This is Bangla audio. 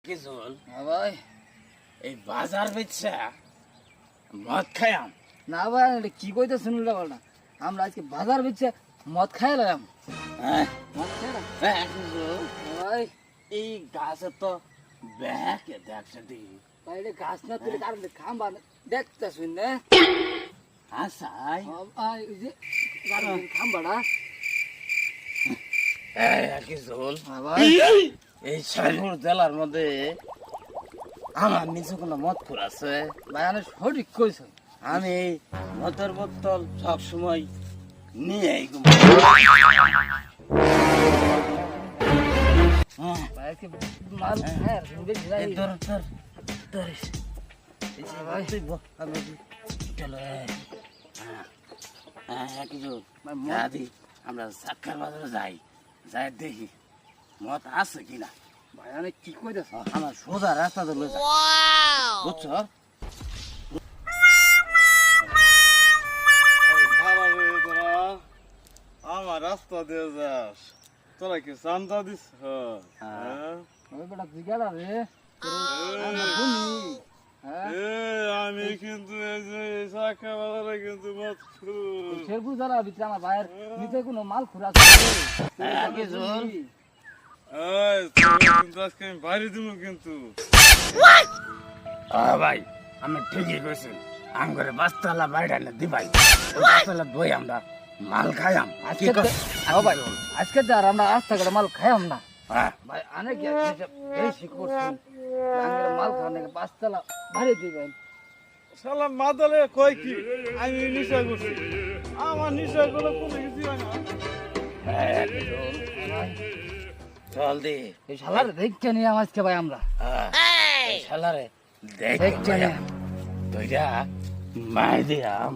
কিজল ভাই এই বাজার বেচা মদ খায়াম না ভাই এটা কি কইতে শুনলে বলটা আমরা আজকে বাজার বেচে মদ খাইলাম হ্যাঁ মদ খাইলাম কিজল ভাই এই গাছে তো ব্যাকে দেখছে দি ভাই এটা গাছ না তুলে কারণ খাম্বা দেখতে শুন না আসাই ভাই ওই যে খাম্বাটা কিজল ভাই এই সাইপুর জেলার মধ্যে আমার নিচে কোনো মদ খুর আছে ভাই আমি সঠিক কইছ আমি এই মদের বোতল সব সময় নিয়ে ভাই কি মাল হ্যাঁ শুনবে ভাই আমরা সাক্ষার বাজারে যাই যাই দেখি মদ আছে কিনা ভাই আমি কি কইতেছ আমার সোজা রাস্তা ধরলে বুঝছো আমার রাস্তা দিয়ে যাস তোরা কি চান্দা দিস ওই বেটা জিগাড়া রে আমরা শুনি হ্যাঁ আমি কিন্তু এই যে শাখা বাজারে কিন্তু মত শেরপুর জেলার ভিতরে আমার ভাইয়ের নিচে কোনো মাল খুরা আছে কিন্তু আজকে আমি বাইরে দিব কিন্তু ভাই আমি ঠিকই কইছি আম করে বাস্তালা বাইরে না দিবাই বাস্তালা বই আমরা মাল খাইয়াম আজকে ভাই আজকে তো আর আমরা আস্তে করে মাল খাইম না হ্যাঁ ভাই অনেক বেশি করছি আঙ্গের মাল খাওয়ানে পাঁচতলা ভারী দিবেন শালা মাদালে কয় কি আমি নিশা করছি আমার নিশা করে কোনো কিছু হয় না চল দি এই শালার দেখতে নিয়ে আজকে ভাই আমরা শালারে দেখতে নিয়ে তুইরা মাই দিয়াম